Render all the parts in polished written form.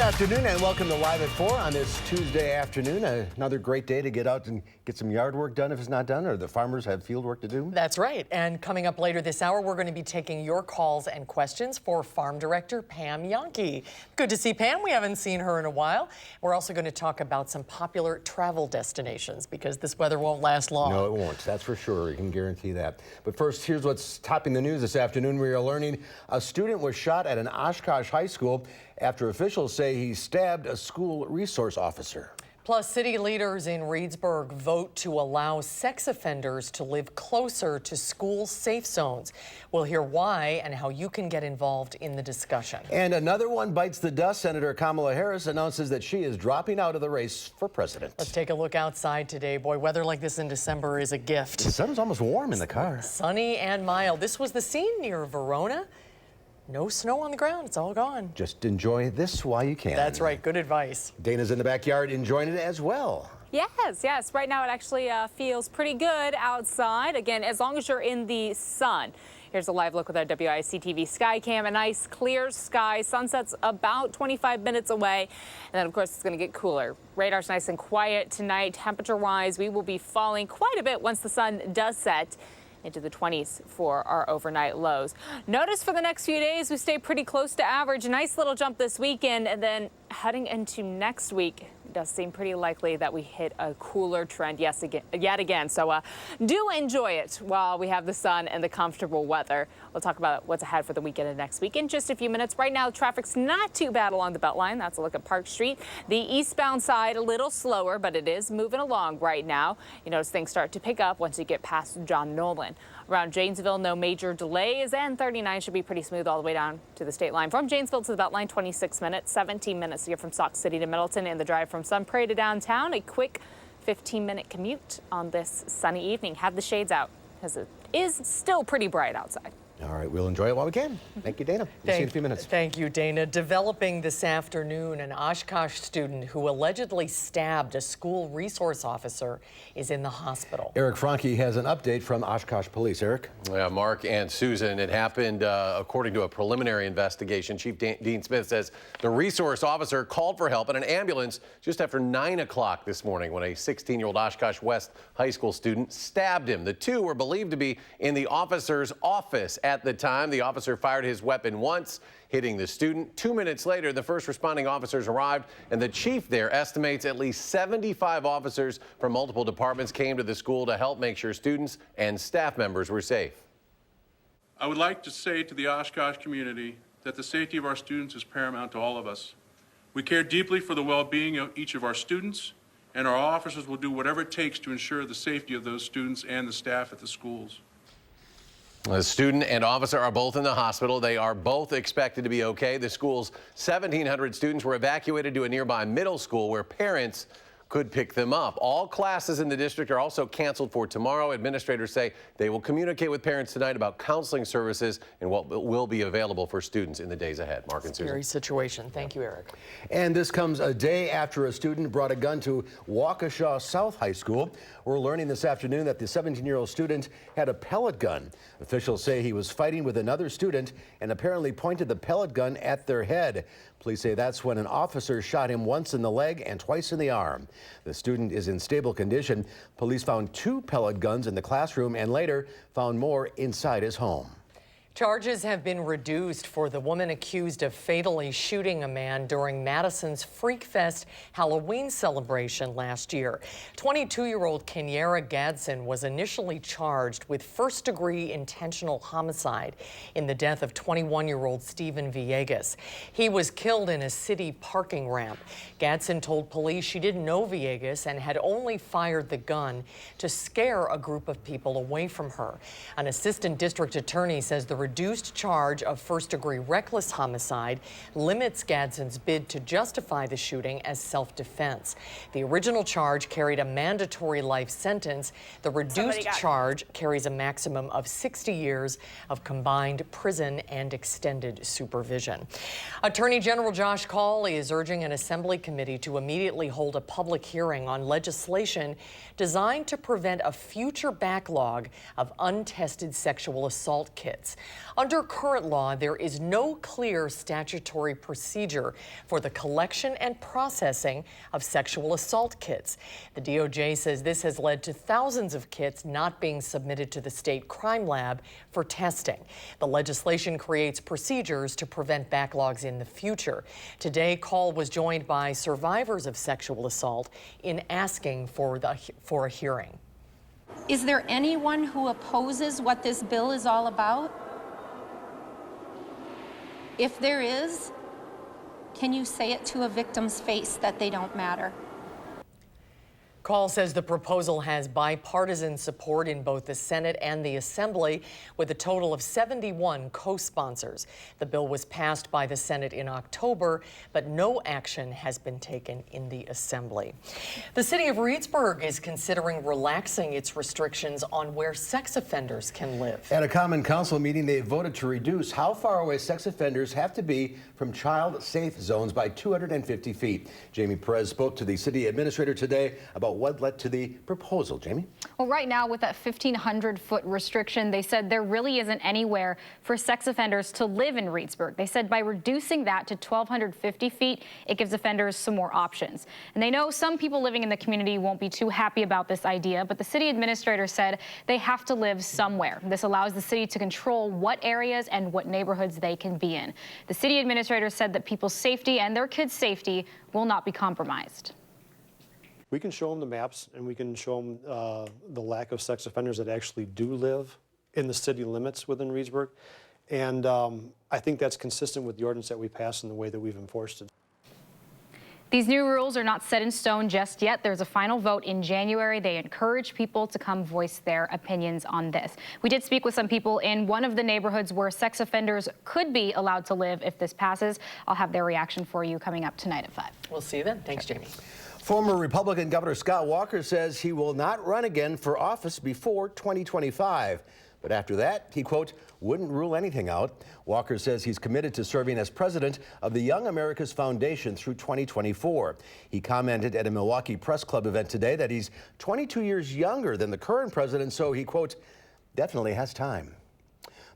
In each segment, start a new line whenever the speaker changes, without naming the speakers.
afternoon and welcome to Live at 4 on this Tuesday afternoon. Another great day to get out and get some yard work done if it's not done, or the farmers have field work to do.
That's right. And coming up later this hour, we're going to be taking your calls and questions for Farm Director Pam Yonke. Good to see Pam. We haven't seen her in a while. We're also going to talk about some popular travel destinations because this weather won't last long.
No, it won't. That's for sure. You can guarantee that. But first, here's what's topping the news this afternoon. We are learning a student was shot at an Oshkosh high school after officials say he stabbed a school resource officer.
Plus, city leaders in Reedsburg vote to allow sex offenders to live closer to school safe zones. We'll hear why and how you can get involved in the discussion.
And another one bites the dust. Senator Kamala Harris announces that she is dropping out of the race for president.
Let's take a look outside today. Boy, weather like this in December is a gift.
The sun is almost warm in the car.
Sunny and mild. This was the scene near Verona. No snow on the ground. It's all gone.
Just enjoy this while you can.
That's right. Good advice.
Dana's in the backyard enjoying it as well.
Yes. Right now it actually feels pretty good outside. Again, as long as you're in the sun. Here's a live look with our WISC-TV sky cam. A nice clear sky. Sunset's about 25 minutes away. And then, of course, it's going to get cooler. Radar's nice and quiet tonight. Temperature-wise, we will be falling quite a bit once the sun does set. Into the 20s for our overnight lows. Notice for the next few days, we stay pretty close to average. Nice little jump this weekend, and then heading into next week, it does seem pretty likely that we hit a cooler trend yet again. So do enjoy it while we have the sun and the comfortable weather. We'll talk about what's ahead for the weekend and next week in just a few minutes. Right now, traffic's not too bad along the Beltline. That's a look at Park Street. The eastbound side a little slower, but it is moving along right now. You notice things start to pick up once you get past John Nolan. Around Janesville, no major delays, and 39 should be pretty smooth all the way down to the state line. From Janesville to the Beltline, 26 minutes, 17 minutes to get from Sauk City to Middleton, and the drive from Sun Prairie to downtown, a quick 15-minute commute on this sunny evening. Have the shades out, because it is still pretty bright outside.
All right, we'll enjoy it while we can. Thank you, Dana. We'll see you in a few minutes.
Thank you, Dana. Developing this afternoon, an Oshkosh student who allegedly stabbed a school resource officer is in the hospital.
Eric Franke has an update from Oshkosh Police. Eric?
Yeah, Mark and Susan, it happened according to a preliminary investigation. Chief Dean Smith says the resource officer called for help in an ambulance just after 9 o'clock this morning when a 16-year-old Oshkosh West High School student stabbed him. The two were believed to be in the officer's office. At the time, the officer fired his weapon once, hitting the student. 2 minutes later, the first responding officers arrived, and the chief there estimates at least 75 officers from multiple departments came to the school to help make sure students and staff members were safe.
I would like to say to the Oshkosh community that the safety of our students is paramount to all of us. We care deeply for the well-being of each of our students, and our officers will do whatever it takes to ensure the safety of those students and the staff at the schools.
The student and officer are both in the hospital. They are both expected to be okay. The school's 1,700 students were evacuated to a nearby middle school where parents could pick them up. All classes in the district are also canceled for tomorrow. Administrators say they will communicate with parents tonight about counseling services and what will be available for students in the days ahead. Mark and Susan.
Scary situation. Thank you, Eric.
And this comes a day after a student brought a gun to Waukesha South High School. We're learning this afternoon that the 17-year-old student had a pellet gun. Officials say he was fighting with another student and apparently pointed the pellet gun at their head. Police say that's when an officer shot him once in the leg and twice in the arm. The student is in stable condition. Police found 2 pellet guns in the classroom and later found more inside his home.
Charges have been reduced for the woman accused of fatally shooting a man during Madison's Freak Fest Halloween celebration last year. 22-year-old Kenyara Gadsden was initially charged with first-degree intentional homicide in the death of 21-year-old Stephen Villegas. He was killed in a city parking ramp. Gadsden told police she didn't know Villegas and had only fired the gun to scare a group of people away from her. An assistant district attorney says the reduced charge of first-degree reckless homicide limits Gadsden's bid to justify the shooting as self-defense. The original charge carried a mandatory life sentence. The reduced charge carries a maximum of 60 years of combined prison and extended supervision. Attorney General Josh Cawley is urging an assembly committee to immediately hold a public hearing on legislation designed to prevent a future backlog of untested sexual assault kits. Under current law, there is no clear statutory procedure for the collection and processing of sexual assault kits. The DOJ says this has led to thousands of kits not being submitted to the state crime lab for testing. The legislation creates procedures to prevent backlogs in the future. Today, Call was joined by survivors of sexual assault in asking for a hearing.
Is there anyone who opposes what this bill is all about? If there is, can you say it to a victim's face that they don't matter?
Call says the proposal has bipartisan support in both the Senate and the Assembly, with a total of 71 co-sponsors. The bill was passed by the Senate in October, but no action has been taken in the Assembly. The city of Reedsburg is considering relaxing its restrictions on where sex offenders can live.
At a common council meeting, they voted to reduce how far away sex offenders have to be from child-safe zones by 250 feet. Jamie Perez spoke to the city administrator today about what led to the proposal. Jamie?
Well, right now, with that 1,500-foot restriction, they said there really isn't anywhere for sex offenders to live in Reedsburg. They said by reducing that to 1,250 feet, it gives offenders some more options. And they know some people living in the community won't be too happy about this idea, but the city administrator said they have to live somewhere. This allows the city to control what areas and what neighborhoods they can be in. The city administrator said that people's safety and their kids' safety will not be compromised.
We can show them the maps, and we can show them the lack of sex offenders that actually do live in the city limits within Reedsburg. And I think that's consistent with the ordinance that we passed and the way that we've enforced it.
These new rules are not set in stone just yet. There's a final vote in January. They encourage people to come voice their opinions on this. We did speak with some people in one of the neighborhoods where sex offenders could be allowed to live if this passes. I'll have their reaction for you coming up tonight at 5.
We'll see you then. Thanks, Jamie.
Former Republican Governor Scott Walker says he will not run again for office before 2025. But after that, he, quote, wouldn't rule anything out. Walker says he's committed to serving as president of the Young America's Foundation through 2024. He commented at a Milwaukee Press Club event today that he's 22 years younger than the current president, so he, quote, definitely has time.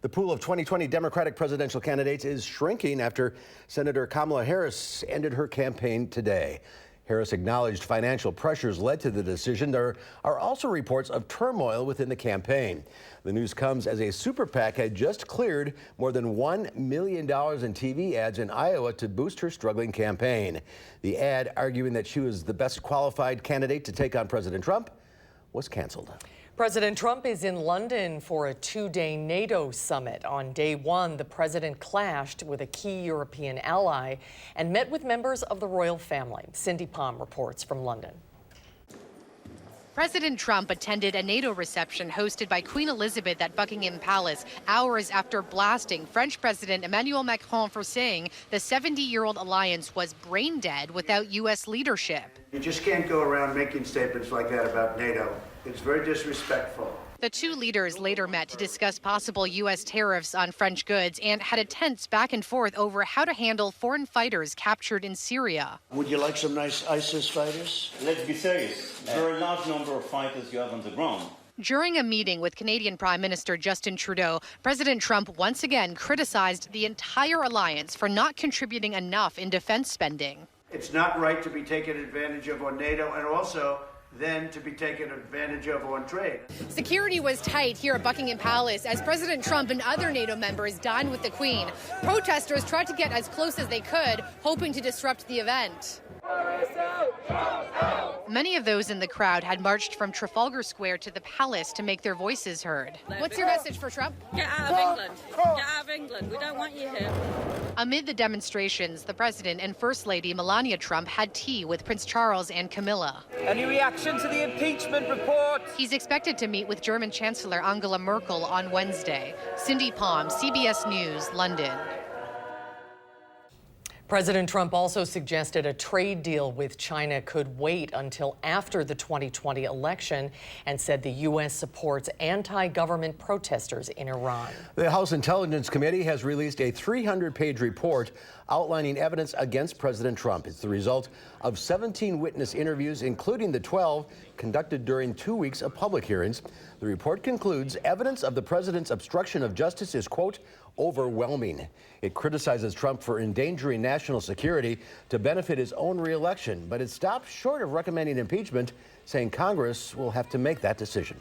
The pool of 2020 Democratic presidential candidates is shrinking after Senator Kamala Harris ended her campaign today. Harris acknowledged financial pressures led to the decision. There are also reports of turmoil within the campaign. The news comes as a super PAC had just cleared more than $1 million in TV ads in Iowa to boost her struggling campaign. The ad, arguing that she was the best qualified candidate to take on President Trump, was canceled.
President Trump is in London for a 2-day NATO summit. On day 1, the president clashed with a key European ally and met with members of the royal family. Cindy Palm reports from London.
President Trump attended a NATO reception hosted by Queen Elizabeth at Buckingham Palace hours after blasting French President Emmanuel Macron for saying the 70-year-old alliance was brain dead without U.S. leadership.
You just can't go around making statements like that about NATO. It's very disrespectful.
The two leaders later met to discuss possible U.S. tariffs on French goods and had a tense back and forth over how to handle foreign fighters captured in Syria.
Would you like some nice ISIS fighters?
Let's be serious. There are a large number of fighters you have on the ground.
During a meeting with Canadian Prime Minister Justin Trudeau, President Trump once again criticized the entire alliance for not contributing enough in defense spending.
It's not right to be taken advantage of on NATO, and also then to be taken advantage of on trade.
Security was tight here at Buckingham Palace as President Trump and other NATO members dined with the Queen. Protesters tried to get as close as they could, hoping to disrupt the event. Many of those in the crowd had marched from Trafalgar Square to the palace to make their voices heard. What's your message for Trump?
Get out of England. Get out of England. We don't want you here.
Amid the demonstrations, the president and First Lady Melania Trump had tea with Prince Charles and Camilla.
Any reaction to the impeachment report?
He's expected to meet with German Chancellor Angela Merkel on Wednesday. Cindy Palm, CBS News, London.
President Trump also suggested a trade deal with China could wait until after the 2020 election and said the U.S. supports anti-government protesters in Iran.
The House Intelligence Committee has released a 300-page report outlining evidence against President Trump. It's the result of 17 witness interviews, including the 12 conducted during 2 weeks of public hearings. The report concludes evidence of the president's obstruction of justice is, quote, overwhelming. It criticizes Trump for endangering national security to benefit his own reelection, but it stops short of recommending impeachment, saying Congress will have to make that decision.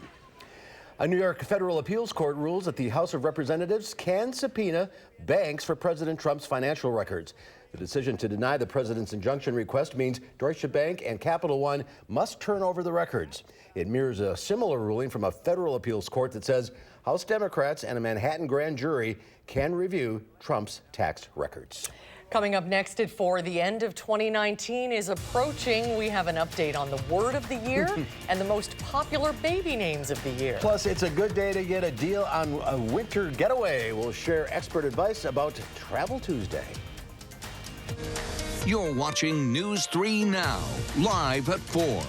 A New York federal appeals court rules that the House of Representatives can subpoena banks for President Trump's financial records. The decision to deny the president's injunction request means Deutsche Bank and Capital One must turn over the records. It mirrors a similar ruling from a federal appeals court that says House Democrats and a Manhattan grand jury can review Trump's tax records.
Coming up next at 4, the end of 2019 is approaching. We have an update on the word of the year and the most popular baby names of the year.
Plus, it's a good day to get a deal on a winter getaway. We'll share expert advice about Travel Tuesday.
You're watching News 3 Now, live at 4.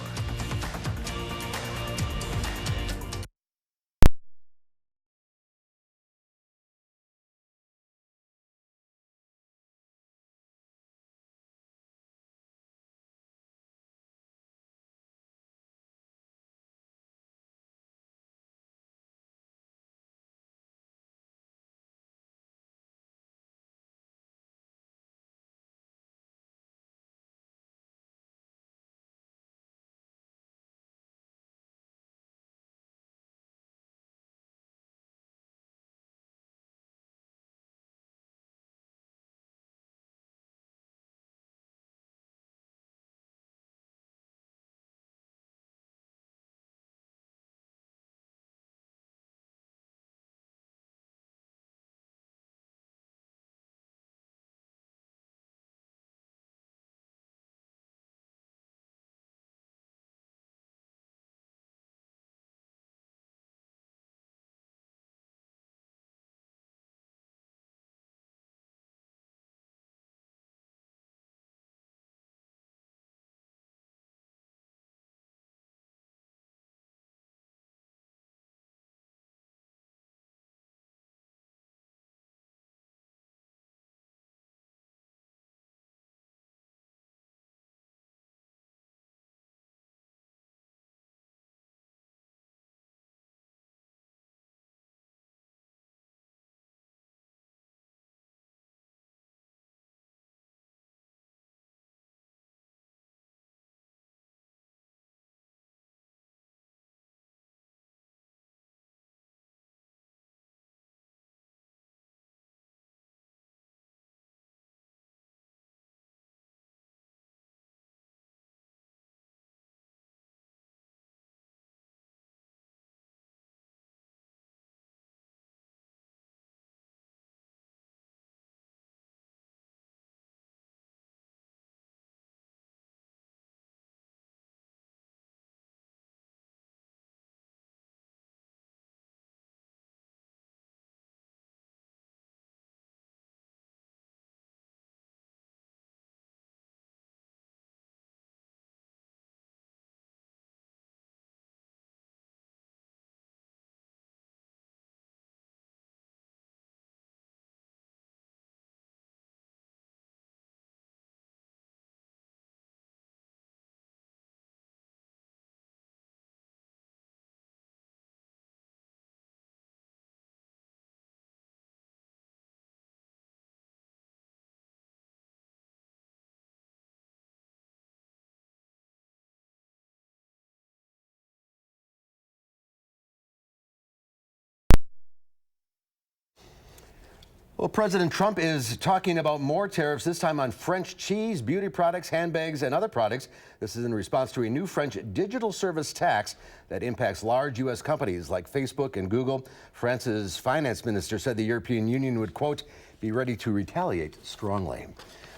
Well, President Trump is talking about more tariffs, this time on French cheese, beauty products, handbags, and other products. This is in response to a new French digital service tax that impacts large U.S. companies like Facebook and Google. France's finance minister said the European Union would, quote, be ready to retaliate strongly.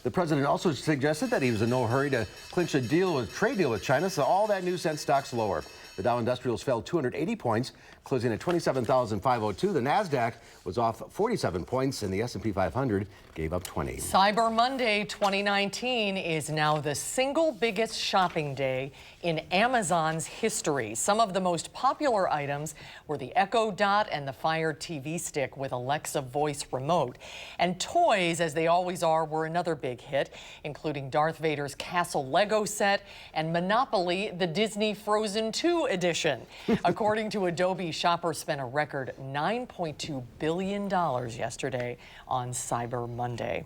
The president also suggested that he was in no hurry to clinch a trade deal with China, so all that news sent stocks lower. The The Dow Industrials fell 280 points, closing at 27,502. The Nasdaq was off 47 points, and the S&P 500 gave up 20.
Cyber Monday 2019 is now the single biggest shopping day in Amazon's history. Some of the most popular items were the Echo Dot and the Fire TV stick with Alexa voice remote. And toys, as they always are, were another big hit, including Darth Vader's Castle Lego set and Monopoly, the Disney Frozen 2 edition. According to Adobe, shoppers spent a record $9.2 billion yesterday on Cyber Monday.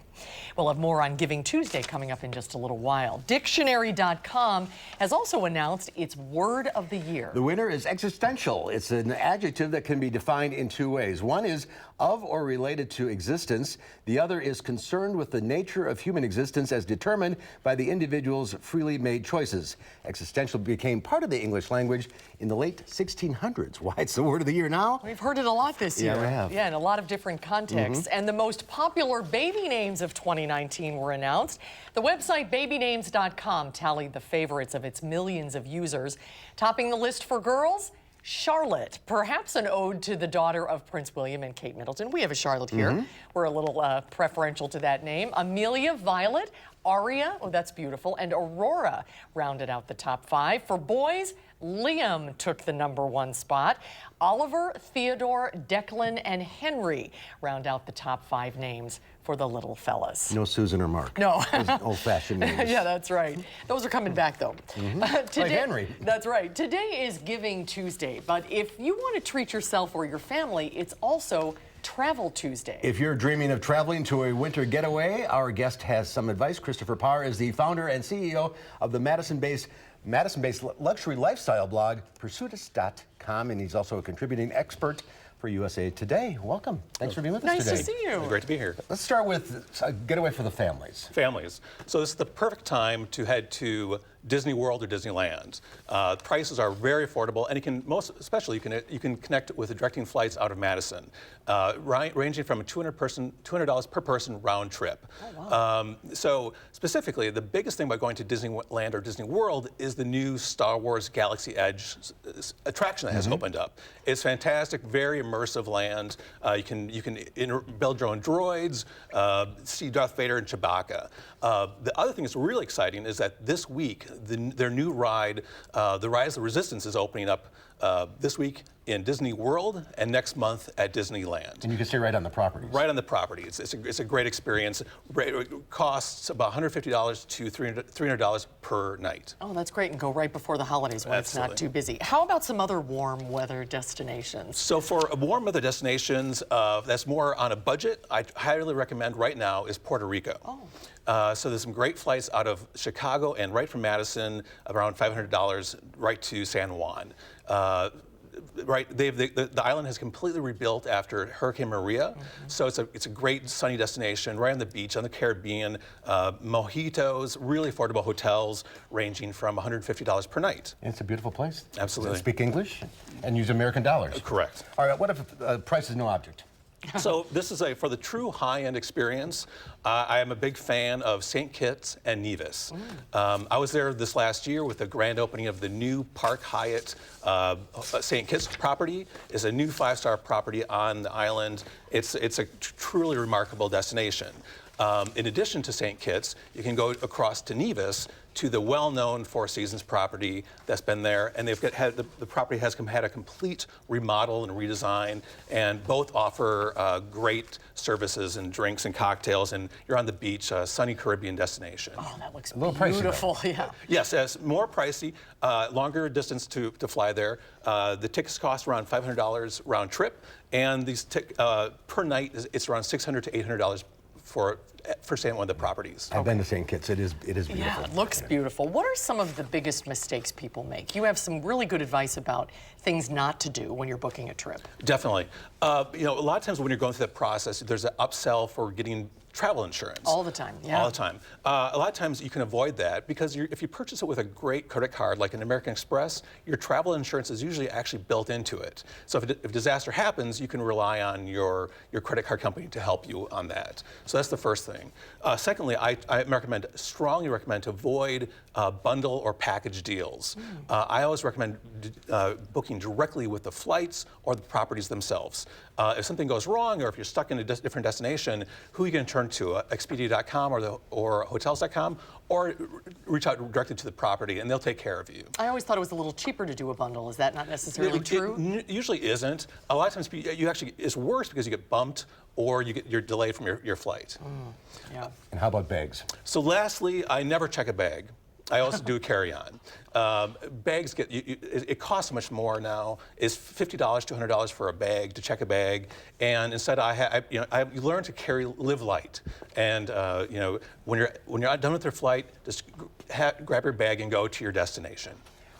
We'll have more on Giving Tuesday coming up in just a little while. Dictionary.com has also announced its word of the year.
The winner is existential. It's an adjective that can be defined in two ways. One is of or related to existence. The other is concerned with the nature of human existence as determined by the individual's freely made choices. Existential became part of the English language in the late 1600s. Why it's the word of the year now?
We've heard it a lot this year.
Yeah, we have.
Yeah, in a lot of different contexts. And the most popular baby names of 2019 were announced. The website babynames.com tallied the favorites of its millions of users. Topping the list for girls, Charlotte, perhaps an ode to the daughter of Prince William and Kate Middleton. We have a Charlotte here. We're a little preferential to that name. Amelia, Violet, Aria, oh, that's beautiful, and Aurora rounded out the top 5. For boys, Liam took the #1 spot. Oliver, Theodore, Declan, and Henry round out the top 5 names for the little fellas.
No Susan or Mark.
No.
Those old-fashioned names.
Yeah, that's right. Those are coming back, though.
Like Henry.
That's right. Today is Giving Tuesday, but if you want to treat yourself or your family, it's also Travel Tuesday.
If you're dreaming of traveling to a winter getaway, our guest has some advice. Christopher Parr is the founder and CEO of the Madison-based luxury lifestyle blog, Pursuitus.com, and he's also a contributing expert for USA Today. Welcome. Thanks for being with us
Nice
today.
to see you.
Great to be here.
Let's start with a getaway for the families.
Families. So this is the perfect time to head to Disney World or Disneyland. Prices are very affordable, and you can especially you can connect with the directing flights out of Madison, ranging from a $200 per person round trip.
Oh, wow.
So specifically, the biggest thing about going to Disneyland or Disney World is the new Star Wars Galaxy Edge attraction that has opened up. It's fantastic, very immersive land. You can build your own droids, see Darth Vader and Chewbacca. The other thing that's really exciting is that this week, their new ride, The Rise of the Resistance, is opening up this week in Disney World and next month at Disneyland.
And you can stay right on the property.
Right on the property. It's a great experience. It costs about $150 to $300 per night.
Oh, that's great, and go right before the holidays when
Absolutely.
it's not too busy. How about some other warm weather destinations?
So for warm weather destinations that's more on a budget, I highly recommend right now is Puerto Rico.
Oh.
So there's some great flights out of Chicago and right from Madison, around $500 right to San Juan. Right, the island has completely rebuilt after Hurricane Maria, so it's a great sunny destination right on the beach on the Caribbean. Mojitos, really affordable hotels ranging from $150 per night.
It's a beautiful place.
Absolutely.
Speak English and use American dollars.
Correct.
All right, what if price is no object?
So this is for the true high-end experience. I am a big fan of St. Kitts and Nevis. I was there this last year with the grand opening of the new Park Hyatt St. Kitts property. It's a new 5-star property on the island. It's a truly remarkable destination. In addition to St. Kitts, you can go across to Nevis to the well-known Four Seasons property that's been there, and the property has had a complete remodel and redesign, and both offer great services and drinks and cocktails, and you're on the beach, a sunny Caribbean destination.
Oh, that looks
a little pricey,
beautiful. Yeah.
Yes, it's more pricey, longer distance to fly there. The tickets cost around $500 round trip, and these per night it's around $600 to $800 for San Juan, the properties.
I've been to St. Kitts. It is beautiful.
Yeah, it looks beautiful. What are some of the biggest mistakes people make? You have some really good advice about things not to do when you're booking a trip.
Definitely. A lot of times when you're going through that process, there's an upsell for getting travel insurance.
All the time, yeah.
All the time. A lot of times you can avoid that because if you purchase it with a great credit card like an American Express, your travel insurance is usually actually built into it. So if a disaster happens, you can rely on your credit card company to help you on that. So that's the first thing. thing. Secondly, I strongly recommend to avoid bundle or package deals. I always recommend booking directly with the flights or the properties themselves. If something goes wrong, or if you're stuck in a different destination, who are you going to turn to? Expedia.com or hotels.com, or reach out directly to the property, and they'll take care of you.
I always thought it was a little cheaper to do a bundle. Is that not necessarily true?
It usually isn't. A lot of times it's worse because you get bumped or you're delayed from your flight.
Yeah.
And how about bags?
So lastly, I never check a bag. I also do carry-on. Bags it costs much more now. It's $50 to $100 for a bag, to check a bag, and instead I learned to live light. And when you're done with your flight, just grab your bag and go to your destination.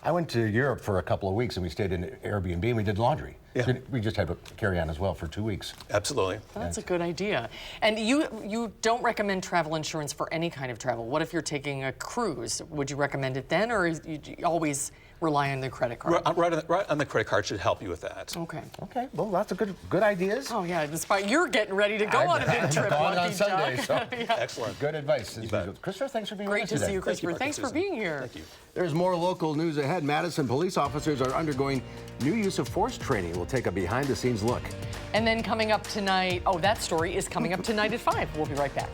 I went to Europe for a couple of weeks and we stayed in an Airbnb and we did laundry.
Yeah.
We just had a carry-on as well for 2 weeks.
Absolutely.
That's a good idea. And you don't recommend travel insurance for any kind of travel. What if you're taking a cruise? Would you recommend it then, or you always rely on the credit card?
Right on the credit card should help you with that.
Okay.
Okay. Well, lots of good ideas.
Oh yeah, despite you're getting ready to go on a big trip.
Going on Sunday, so
Yeah.
Excellent.
Good advice. Christopher, thanks for being
Great
with us
to
today.
see you, Christopher. Thanks for being here.
Thank you.
There's more local news ahead. Madison police officers are undergoing new use of force training. We'll take a behind-the-scenes look.
And then coming up tonight, that story is coming up tonight at 5. We'll be right back.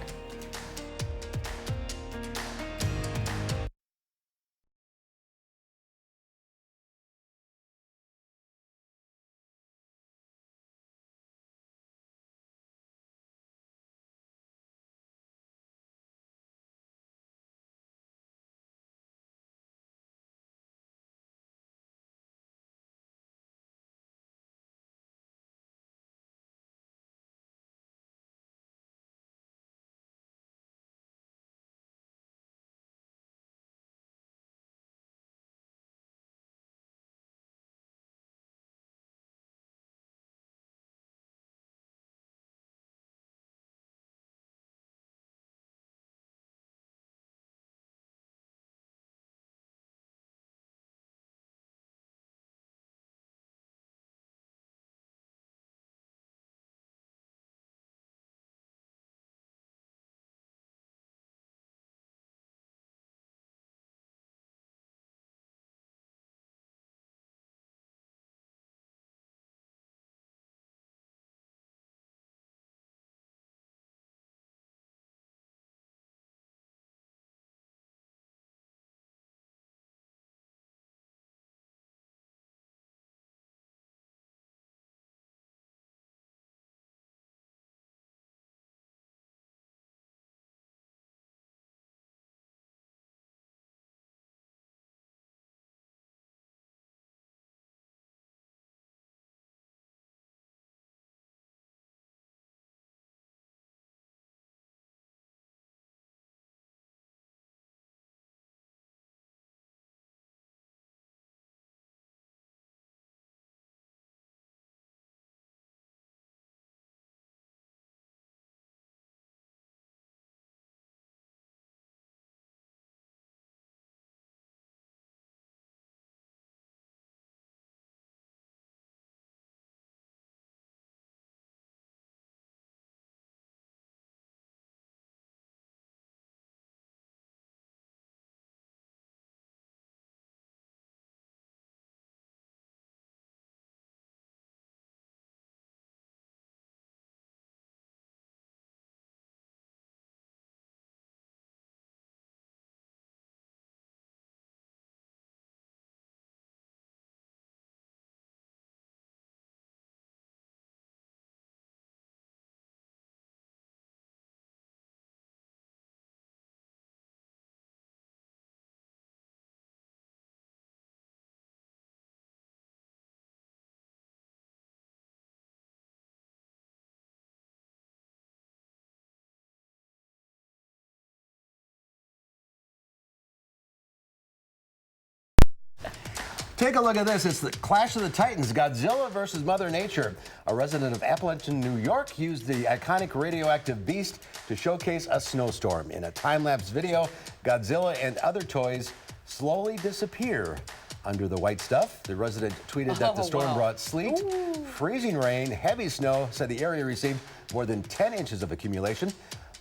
Take a look at this. It's the Clash of the Titans, Godzilla versus Mother Nature. A resident of Appleton, New York, used the iconic radioactive beast to showcase a snowstorm. In a time-lapse video, Godzilla and other toys slowly disappear under the white stuff. The resident tweeted that the storm brought sleet, freezing rain, heavy snow, said the area received more than 10 inches of accumulation.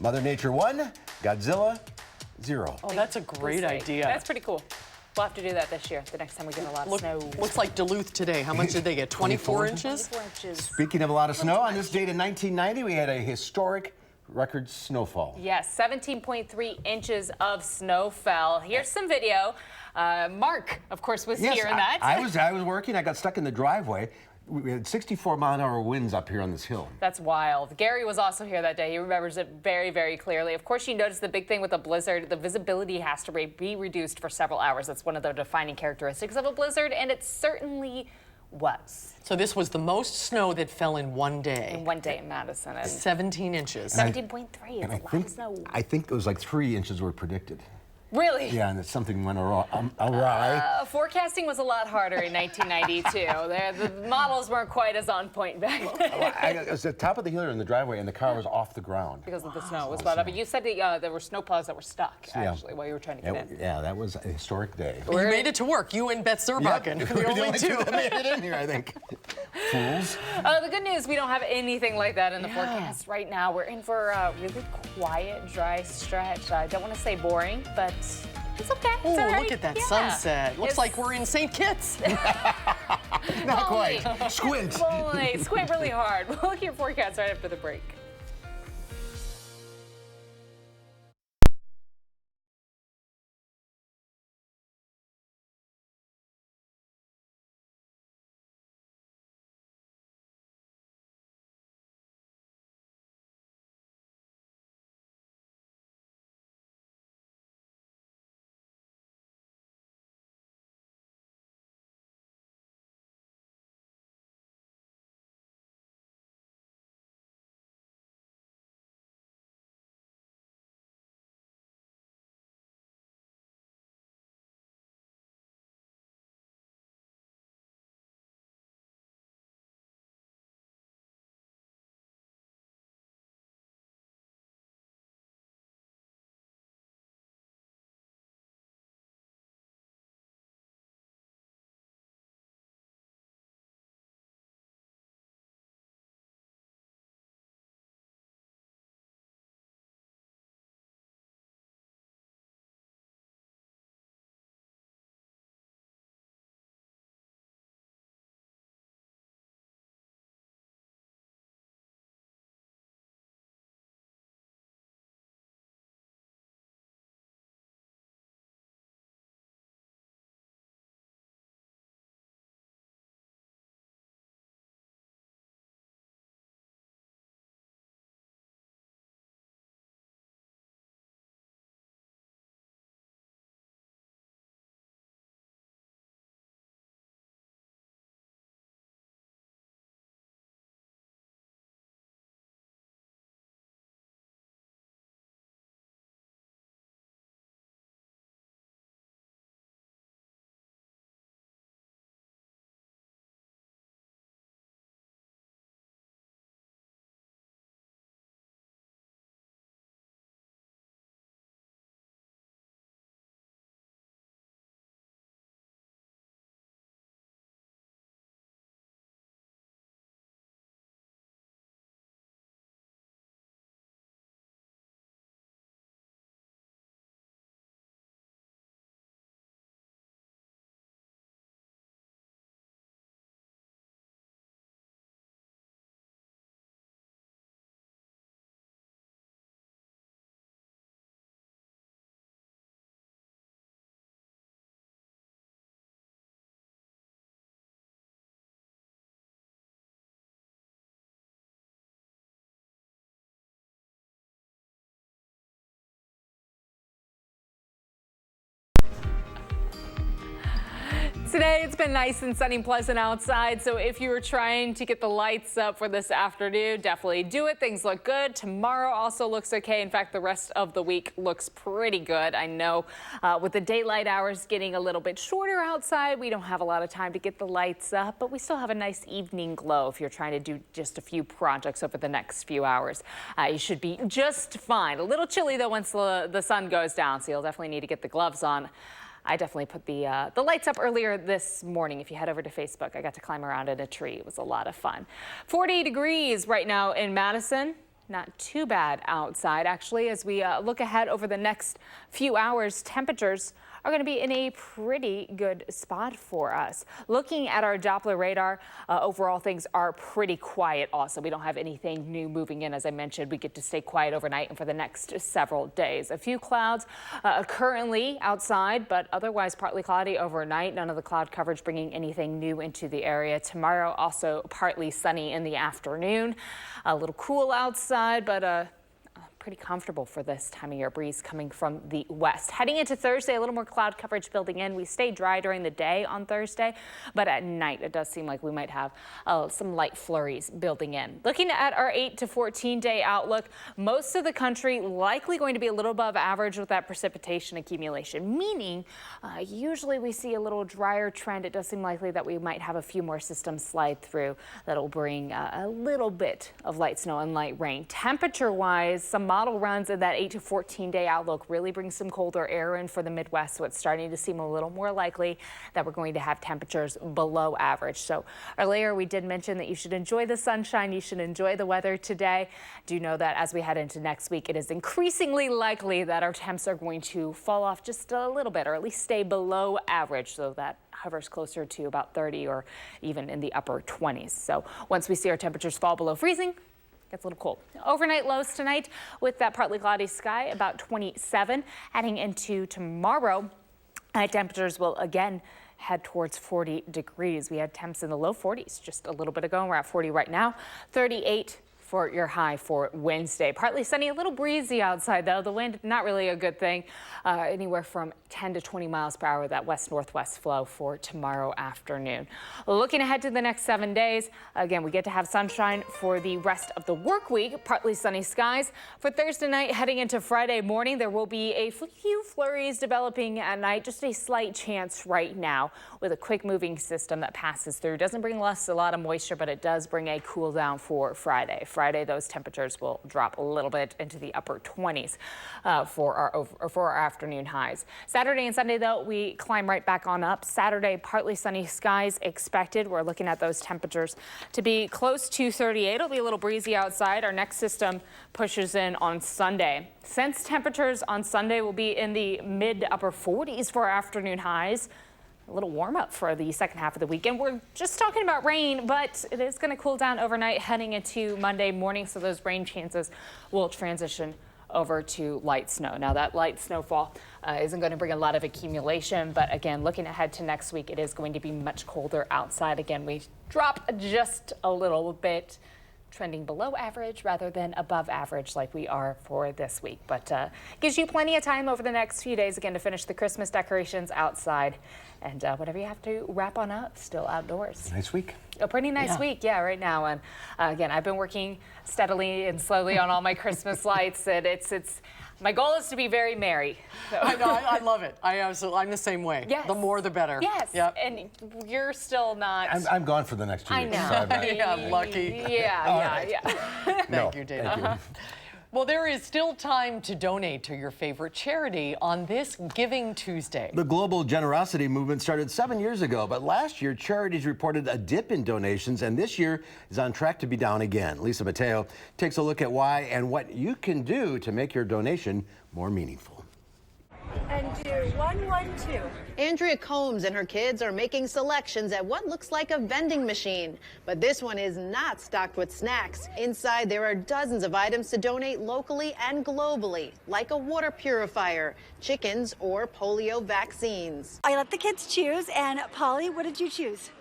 Mother Nature 1, Godzilla 0.
Oh, that's a great idea.
That's pretty cool. We'll have to do that this year, the next time we get a lot of snow.
Looks like Duluth today. How much did they get? 24 inches?
24 inches.
Speaking of a lot of snow, on this date in 1990, we had a historic record snowfall.
Yes, 17.3 inches of snow fell. Here's some video. Mark, of course, was here in that.
I was working. I got stuck in the driveway. We had 64-mile-an-hour winds up here on this hill.
That's wild. Gary was also here that day. He remembers it very, very clearly. Of course, you noticed the big thing with a blizzard. The visibility has to be reduced for several hours. That's one of the defining characteristics of a blizzard, and it certainly was.
So this was the most snow that fell in one day.
In one day in Madison. And
17 inches.
17.3. It's a lot of snow.
I think it was like 3 inches were predicted.
Really?
Yeah, and something went awry.
Forecasting was a lot harder in 1992. The models weren't quite as on point back then.
I was at the top of the hill in the driveway, and the car was off the ground.
Because of the snow. It was about up. But you said there were snowplows that were stuck, actually, while you were trying to get in.
Yeah, that was a historic day.
You made it to work. You and Beth Zerbakken.
Yep. The only two that made it in here, I think. Fools.
The good news, we don't have anything like that in the forecast right now. We're in for a really quiet, dry stretch. I don't want to say boring, but it's okay.
Oh,
it's all right.
Look at that sunset. Looks like we're in St. Kitts.
Not quite. Squint.
Squint really hard. We'll look at your forecast right after the break. Today it's been nice and sunny and pleasant outside, so if you were trying to get the lights up for this afternoon, definitely do it. Things look good. Tomorrow also looks okay. In fact, the rest of the week looks pretty good. I know with the daylight hours getting a little bit shorter outside, we don't have a lot of time to get the lights up, but we still have a nice evening glow if you're trying to do just a few projects over the next few hours. You should be just fine. A little chilly though once the sun goes down, so you'll definitely need to get the gloves on. I definitely put the lights up earlier this morning. If you head over to Facebook, I got to climb around in a tree. It was a lot of fun. 40 degrees right now in Madison. not too bad outside. Actually, as we look ahead over the next few hours, temperatures are going to be in a pretty good spot for us. Looking at our Doppler radar, overall things are pretty quiet also. We don't have anything new moving in. As I mentioned, we get to stay quiet overnight and for the next several days. A few clouds currently outside, but otherwise partly cloudy overnight. None of the cloud coverage bringing anything new into the area. Tomorrow also partly sunny in the afternoon. A little cool outside, but pretty comfortable for this time of year. Breeze coming from the west. Heading into Thursday, a little more cloud coverage building in. We stay dry during the day on Thursday, but at night it does seem like we might have some light flurries building in. Looking at our 8 to 14 day outlook, most of the country likely going to be a little above average with that precipitation accumulation, meaning usually we see a little drier trend. It does seem likely that we might have a few more systems slide through that'll bring a little bit of light snow and light rain. Temperature wise, some model runs in that 8 to 14 day outlook really brings some colder air in for the Midwest, so it's starting to seem a little more likely that we're going to have temperatures below average. So earlier we did mention that you should enjoy the sunshine, you should enjoy the weather today. Do know that as we head into next week, it is increasingly likely that our temps are going to fall off just a little bit, or at least stay below average, so that hovers closer to about 30 or even in the upper 20s. So once we see our temperatures fall below freezing, gets a little cold. Overnight lows tonight with that partly cloudy sky, about 27. Heading into tomorrow, temperatures will again head towards 40 degrees. We had temps in the low 40s just a little bit ago. We're at 40 right now. 38 for your high for Wednesday. Partly sunny, a little breezy outside though. The wind, not really a good thing. Anywhere from 10 to 20 miles per hour, that west-northwest flow for tomorrow afternoon. Looking ahead to the next 7 days, again, we get to have sunshine for the rest of the work week. Partly sunny skies. For Thursday night, heading into Friday morning, there will be a few flurries developing at night. Just a slight chance right now with a quick moving system that passes through. Doesn't bring us a lot of moisture, but it does bring a cool down for Friday. Friday, those temperatures will drop a little bit into the upper 20s for our afternoon highs. Saturday and Sunday, though, we climb right back on up. Saturday, partly sunny skies expected. We're looking at those temperatures to be close to 38. It'll be a little breezy outside. Our next system pushes in on Sunday. Since temperatures on Sunday will be in the mid to upper 40s for our afternoon highs, a little warm up for the second half of the weekend. We're just talking about rain, but it is going to cool down overnight heading into Monday morning, so those rain chances will transition over to light snow. Now that light snowfall isn't going to bring a lot of accumulation, but again, looking ahead to next week, it is going to be much colder outside. Again, we drop just a little bit, trending below average rather than above average like we are for this week. But gives you plenty of time over the next few days, again, to finish the Christmas decorations outside and whatever you have to wrap on up, still outdoors.
Nice week.
A pretty nice week, yeah, right now. And again, I've been working steadily and slowly on all my Christmas lights, and it's my goal is to be very merry. So.
I know, I love it. I'm the same way.
Yes.
The more, the better.
Yes.
Yep.
And you're still not.
I'm gone for the next 2 weeks.
I know.
Yeah, lucky.
Yeah.
Thank you, Dana.
Thank you.
Well, there is still time to donate to your favorite charity on this Giving Tuesday.
The global generosity movement started 7 years ago, but last year charities reported a dip in donations, and this year is on track to be down again. Lisa Mateo takes a look at why and what you can do to make your donation more meaningful.
And do 112. Andrea Combs and her kids are making selections at what looks like a vending machine. But this one is not stocked with snacks. Inside, there are dozens of items to donate locally and globally, like a water purifier, chickens, or polio vaccines.
I let the kids choose, and Polly, what did you choose?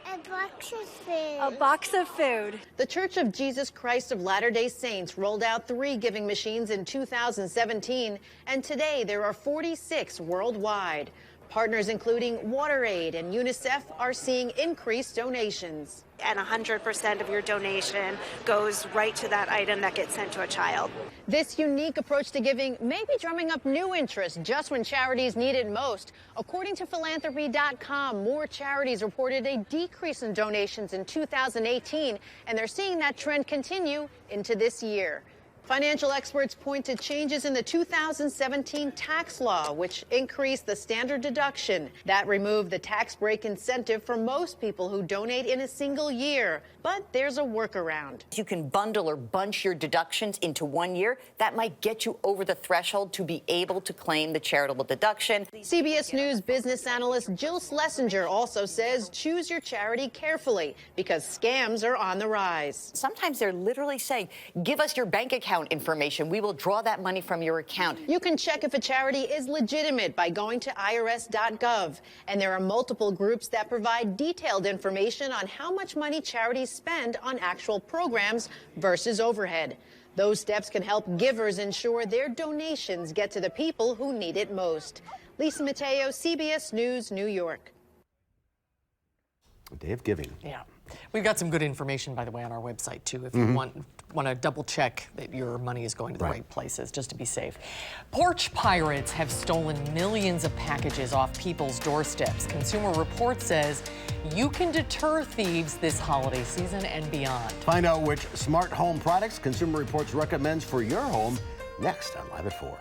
A box of food.
A box of food.
The Church of Jesus Christ of Latter-day Saints rolled out 3 giving machines in 2017, and today there are 46 worldwide. Partners including WaterAid and UNICEF are seeing increased donations.
And 100% of your donation goes right to that item that gets sent to a child.
This unique approach to giving may be drumming up new interest just when charities need it most. According to philanthropy.com, more charities reported a decrease in donations in 2018, and they're seeing that trend continue into this year. Financial experts point to changes in the 2017 tax law, which increased the standard deduction. That removed the tax break incentive for most people who donate in a single year. But there's a workaround.
You can bundle or bunch your deductions into 1 year. That might get you over the threshold to be able to claim the charitable deduction.
CBS News business analyst Jill Schlesinger also says choose your charity carefully because scams are on the rise.
Sometimes they're literally saying, give us your bank account information. We will draw that money from your account.
You can check if a charity is legitimate by going to irs.gov. And there are multiple groups that provide detailed information on how much money charities spend on actual programs versus overhead. Those steps can help givers ensure their donations get to the people who need it most. Lisa Mateo, CBS News, New York.
A day of giving.
Yeah. We've got some good information, by the way, on our website, too, if you want to double check that your money is going to the right places, just to be safe. Porch pirates have stolen millions of packages off people's doorsteps. Consumer Reports says you can deter thieves this holiday season and beyond.
Find out which smart home products Consumer Reports recommends for your home next on Live at 4.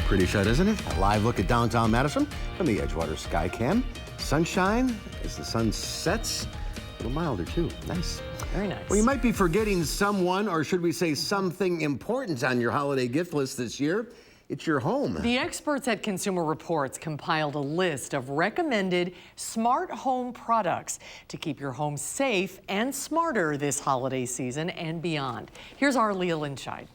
Pretty shot, isn't it? A live look at downtown Madison from the Edgewater Skycam. Sunshine as the sun sets. A little milder, too. Nice.
Very nice.
Well, you might be forgetting someone, or should we say something important on your holiday gift list this year. It's your home.
The experts at Consumer Reports compiled a list of recommended smart home products to keep your home safe and smarter this holiday season and beyond. Here's our Leah Linscheid.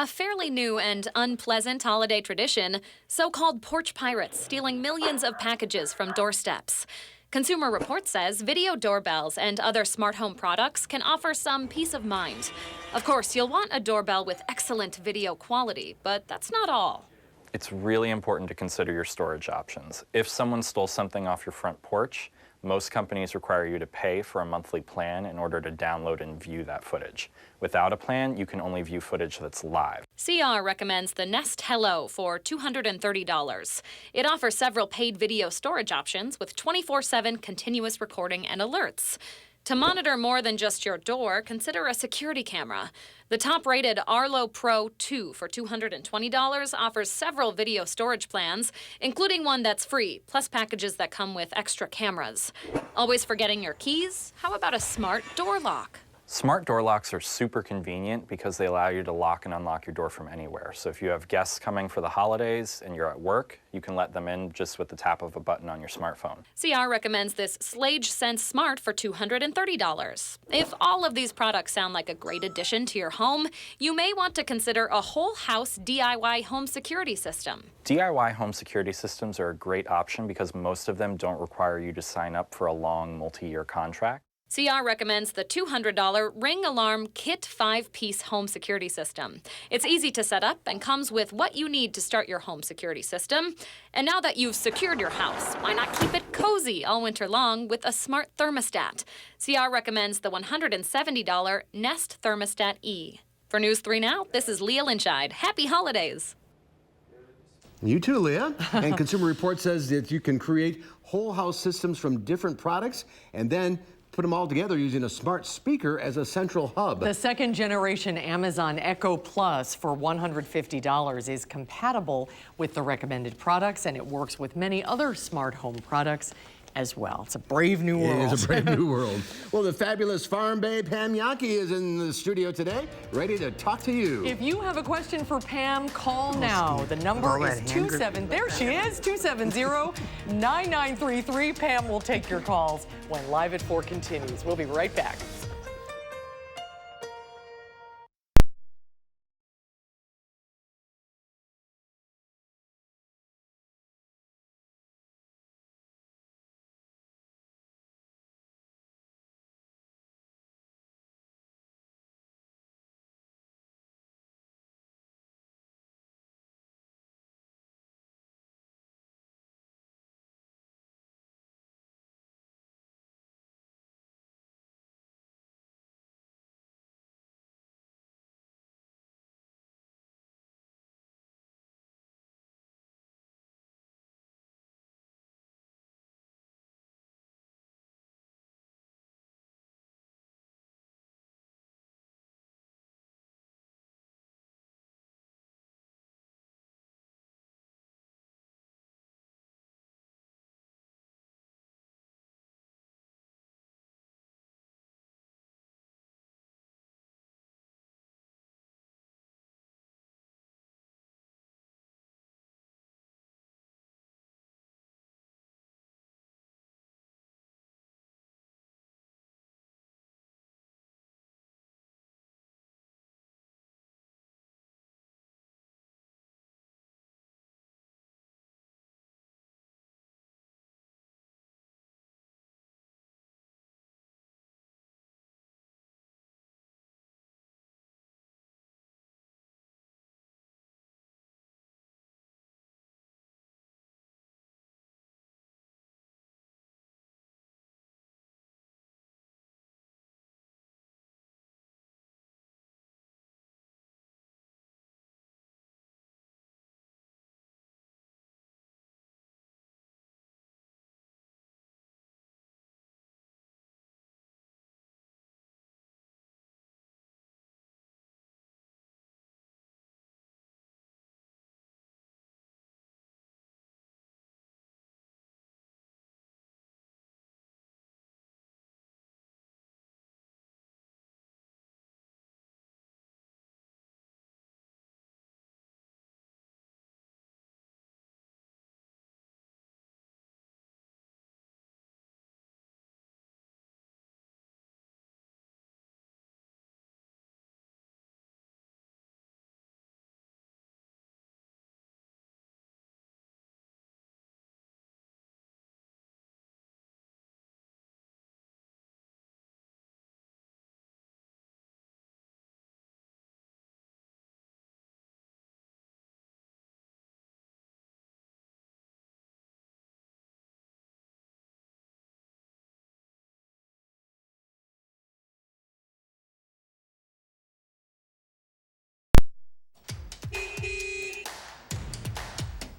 A fairly new and unpleasant holiday tradition, so-called porch pirates stealing millions of packages from doorsteps. Consumer Reports says video doorbells and other smart home products can offer some peace of mind. Of course, you'll want a doorbell with excellent video quality, but that's not all.
It's really important to consider your storage options. If someone stole something off your front porch, most companies require you to pay for a monthly plan in order to download and view that footage. Without a plan, you can only view footage that's live.
CR recommends the Nest Hello for $230. It offers several paid video storage options with 24/7 continuous recording and alerts. To monitor more than just your door, consider a security camera. The top-rated Arlo Pro 2 for $220 offers several video storage plans, including one that's free, plus packages that come with extra cameras. Always forgetting your keys? How about a smart door lock?
Smart door locks are super convenient because they allow you to lock and unlock your door from anywhere. So if you have guests coming for the holidays and you're at work, you can let them in just with the tap of a button on your smartphone.
CR recommends this Slage Sense Smart for $230. If all of these products sound like a great addition to your home, you may want to consider a whole house DIY home security system.
DIY home security systems are a great option because most of them don't require you to sign up for a long multi-year contract.
CR recommends the $200 Ring Alarm Kit 5-piece home security system. It's easy to set up and comes with what you need to start your home security system. And now that you've secured your house, why not keep it cozy all winter long with a smart thermostat? CR recommends the $170 Nest Thermostat E. For News 3 Now, this is Leah Lynchide. Happy holidays.
You too, Leah. And Consumer Report says that you can create whole house systems from different products and then put them all together using a smart speaker as a central hub.
The second-generation Amazon Echo Plus for $150 is compatible with the recommended products, and it works with many other smart home products as well. It's a brave new world.
It is a brave new world. Well, the fabulous farm babe Pam Yankee is in the studio today, ready to talk to you.
If you have a question for Pam, call now. The number is 270-9933. Pam will take your calls when Live at 4 continues. We'll be right back.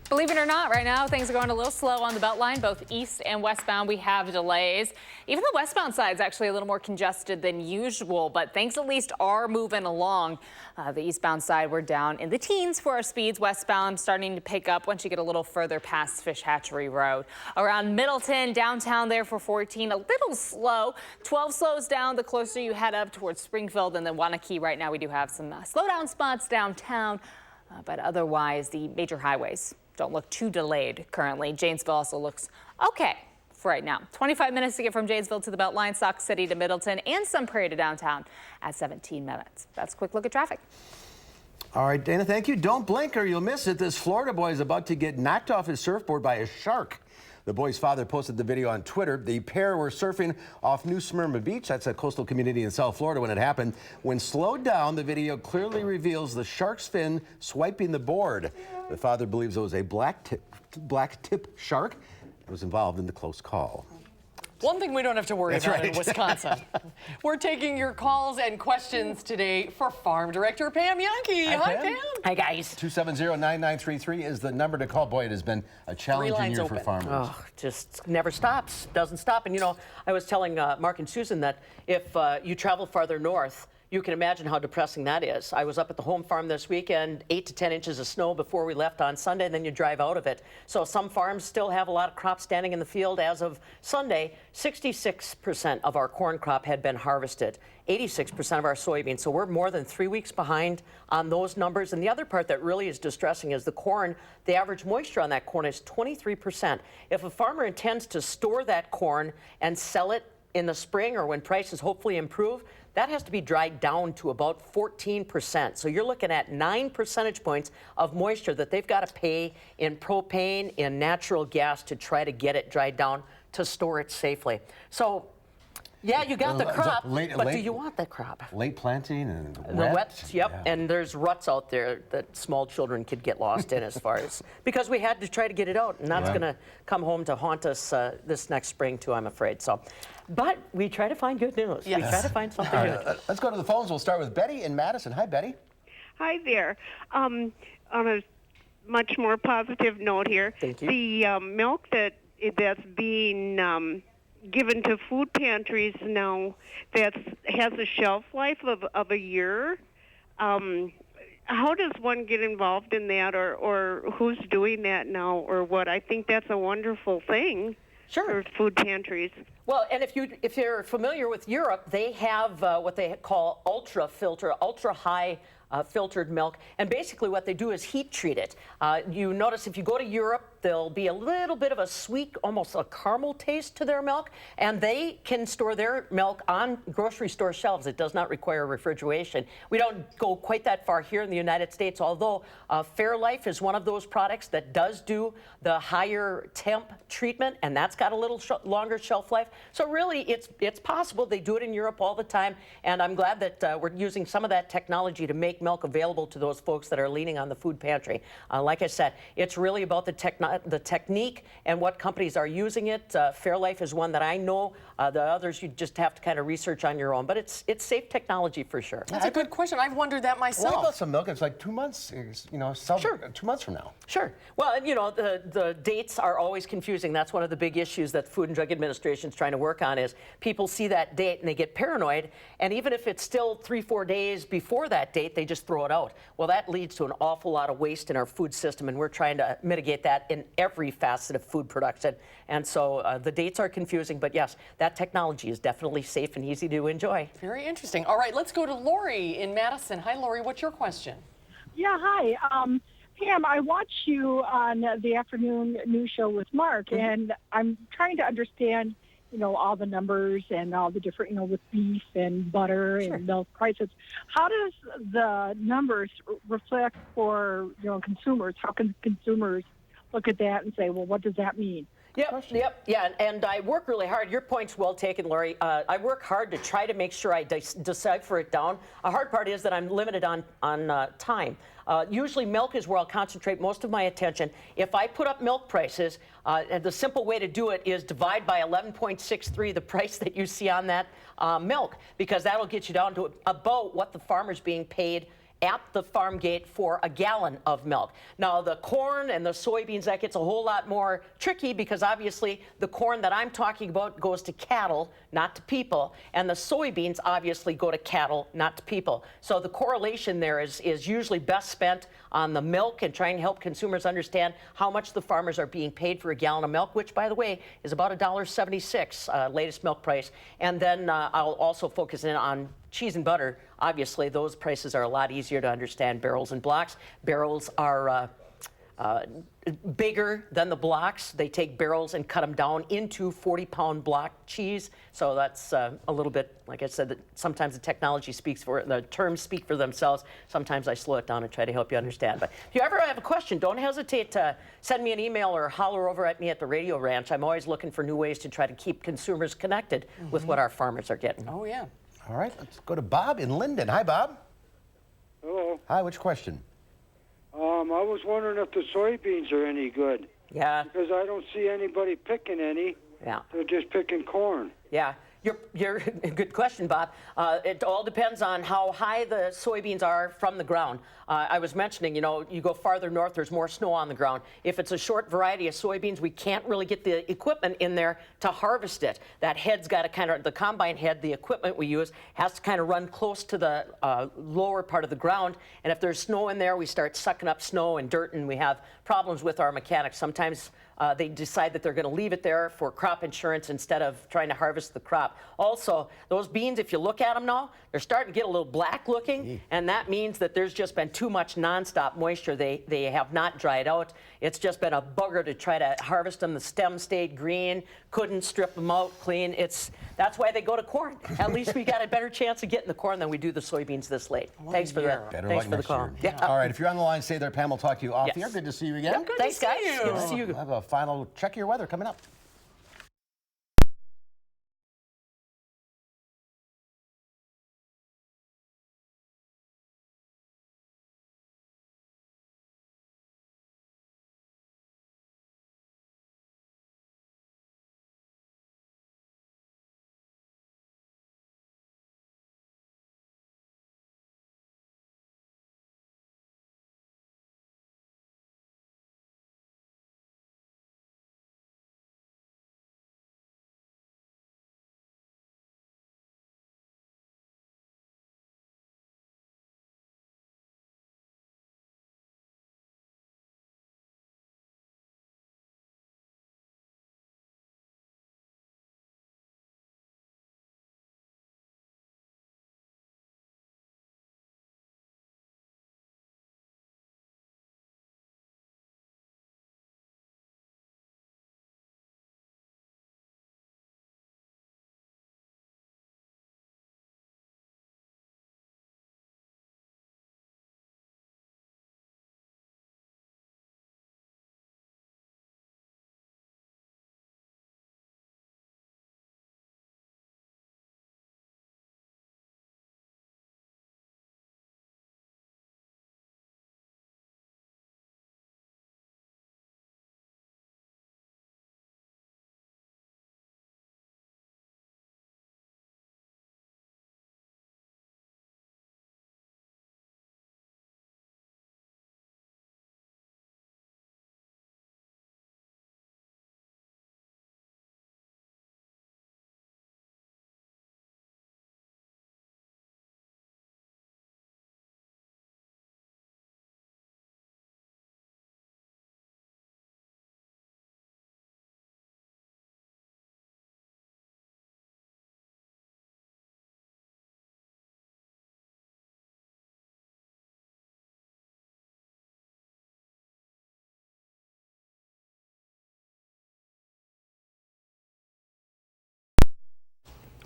Believe it or not, right now things are going a little slow on the Beltline, both east and westbound. We have delays. Even the westbound side is actually a little more congested than usual, but things at least are moving along. The eastbound side, we're down in the teens for our speeds. Westbound starting to pick up once you get a little further past Fish Hatchery Road. Around Middleton, downtown there for 14, a little slow. 12 slows down the closer you head up towards Springfield, and then Wanakee. Right now we do have some slowdown spots downtown, but otherwise the major highways don't look too delayed currently. Janesville also looks okay for right now. 25 minutes to get from Janesville to the Beltline, Sauk City to Middleton, and Sun Prairie to downtown at 17 minutes. That's a quick look at traffic.
All right, Dana, thank you. Don't blink or you'll miss it. This Florida boy is about to get knocked off his surfboard by a shark. The boy's father posted the video on Twitter. The pair were surfing off New Smyrna Beach. That's a coastal community in South Florida when it happened. When slowed down, the video clearly reveals the shark's fin swiping the board. The father believes it was a black tip shark that was involved in the close call.
One thing we don't have to worry about in Wisconsin. We're taking your calls and questions today for Farm Director Pam Yankee. Hi, Pam.
Hi, guys.
270-9933 is the number to call. Boy, it has been a challenging year for farmers.
Oh, just never stops, doesn't stop. And you know, I was telling Mark and Susan that if you travel farther north, you can imagine how depressing that is. I was up at the home farm this weekend, 8 to 10 inches of snow before we left on Sunday, and then you drive out of it. So some farms still have a lot of crops standing in the field. As of Sunday, 66% of our corn crop had been harvested, 86% of our soybeans. So we're more than 3 weeks behind on those numbers. And the other part that really is distressing is the corn. The average moisture on that corn is 23%. If a farmer intends to store that corn and sell it in the spring or when prices hopefully improve, that has to be dried down to about 14%. So you're looking at 9 percentage points of moisture that they've got to pay in propane, in natural gas to try to get it dried down to store it safely. So, yeah, you got the crop, but do you want that crop?
Late planting and
The wet, yep. Yeah. And there's ruts out there that small children could get lost in as far as, because we had to try to get it out. And that's going to come home to haunt us this next spring, too, I'm afraid. So, but we try to find good news. Yes. We try to find something good.
Let's go to the phones. We'll start with Betty in Madison. Hi, Betty.
Hi there. On a much more positive note here,
thank you.
The milk that's being given to food pantries now that has a shelf life of a year. How does one get involved in that, or who's doing that now, or what? I think that's a wonderful thing.
Sure.
For food pantries.
Well, and if you're familiar with Europe, they have what they call ultra high filtered milk, and basically what they do is heat treat it. You notice if you go to Europe, there'll be a little bit of a sweet, almost a caramel taste to their milk, and they can store their milk on grocery store shelves. It does not require refrigeration. We don't go quite that far here in the United States, although Fairlife is one of those products that does do the higher temp treatment, and that's got a little longer shelf life. So really, it's possible. They do it in Europe all the time, and I'm glad that we're using some of that technology to make milk available to those folks that are leaning on the food pantry. Like I said, it's really about the technique and what companies are using it. Fairlife is one that I know. The others you just have to kind of research on your own, but it's safe technology for sure.
That's a good question. I've wondered that myself.
Well, I bought some milk. It's like 2 months. Sure. 2 months from now.
Sure. Well, and, you know, the dates are always confusing. That's one of the big issues that the Food and Drug Administration is trying to work on. Is people see that date and they get paranoid, and even if it's still 3-4 days before that date, they just throw it out. Well, that leads to an awful lot of waste in our food system, and we're trying to mitigate that in every facet of food production. And so the dates are confusing, but yes, that technology is definitely safe and easy to enjoy.
Very interesting. All right, let's go to Lori in Madison. Hi, Lori. What's your question?
Yeah, hi. Pam, I watch you on the afternoon news show with Mark, and I'm trying to understand, you know, all the numbers and all the different, you know, with beef and butter and milk prices. How does the numbers reflect for, you know, consumers? How can consumers look at that and say, well, what does that mean?
Yeah, and I work really hard. Your point's well taken, Lori. I work hard to try to make sure I decipher it down. A hard part is that I'm limited on time. Usually milk is where I'll concentrate most of my attention. If I put up milk prices, and the simple way to do it is divide by 11.63 the price that you see on that milk, because that'll get you down to about what the farmer's being paid at the farm gate for a gallon of milk. Now, the corn and the soybeans, that gets a whole lot more tricky because obviously the corn that I'm talking about goes to cattle, not to people, and the soybeans obviously go to cattle, not to people. So the correlation there is usually best spent on the milk and trying to help consumers understand how much the farmers are being paid for a gallon of milk, which, by the way, is about $1.76, latest milk price. And then I'll also focus in on cheese and butter. Obviously, those prices are a lot easier to understand. Barrels and blocks. Barrels are bigger than the blocks. They take barrels and cut them down into 40-pound block cheese. So that's a little bit, like I said, that sometimes the technology speaks for it, the terms speak for themselves. Sometimes I slow it down and try to help you understand. But if you ever have a question, don't hesitate to send me an email or holler over at me at the Radio Ranch. I'm always looking for new ways to try to keep consumers connected with what our farmers are getting.
Oh, yeah.
All right, let's go to Bob in Linden. Hi, Bob.
Hello.
Hi, which question?
I was wondering if the soybeans are any good.
Yeah.
Because I don't see anybody picking any.
Yeah.
They're just picking corn.
Yeah. You're good question, Bob. It all depends on how high the soybeans are from the ground. I was mentioning, you know, you go farther north, there's more snow on the ground. If it's a short variety of soybeans, we can't really get the equipment in there to harvest it. That head's got to kind of, the combine head, the equipment we use, has to kind of run close to the lower part of the ground. And if there's snow in there, we start sucking up snow and dirt, and we have problems with our mechanics. Sometimes they decide that they're going to leave it there for crop insurance instead of trying to harvest the crop. Also, those beans, if you look at them now, they're starting to get a little black looking, and that means that there's just been too much nonstop moisture. They have not dried out. It's just been a bugger to try to harvest them. The stem stayed green, couldn't strip them out clean. That's why they go to corn. At least we got a better chance of getting the corn than we do the soybeans this late. Thanks for that. Thanks for the call.
Yeah. All right, if you're on the line, stay there. Pam will talk to you off here. Good to see you again.
Yeah, thanks, guys. Good to see you.
We'll have a final check of your weather coming up.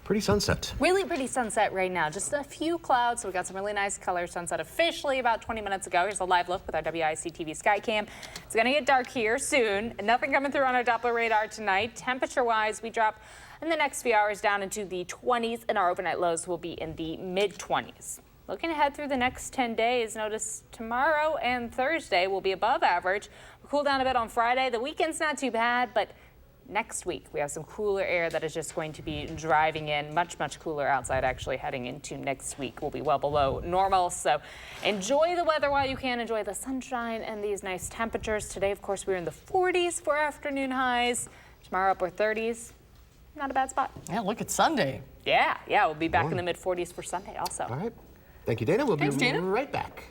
Pretty sunset.
Really pretty sunset right now. Just a few clouds, so we got some really nice color sunset officially about 20 minutes ago. Here's a live look with our WISC-TV sky cam. It's going to get dark here soon. Nothing coming through on our Doppler radar tonight. Temperature-wise, we drop in the next few hours down into the 20s, and our overnight lows will be in the mid-20s. Looking ahead through the next 10 days, notice tomorrow and Thursday will be above average. We'll cool down a bit on Friday. The weekend's not too bad, but next week. We have some cooler air that is just going to be driving in, much cooler outside actually heading into next week. We'll be well below normal, so enjoy the weather while you can. Enjoy the sunshine and these nice temperatures. Today, of course, we're in the 40s for afternoon highs. Tomorrow, upper 30s. Not a bad spot.
Yeah, look at Sunday.
Yeah, we'll be back in the mid 40s for Sunday also.
All right. Thank you, Dana. We'll
Thanks,
be
Dana.
right back.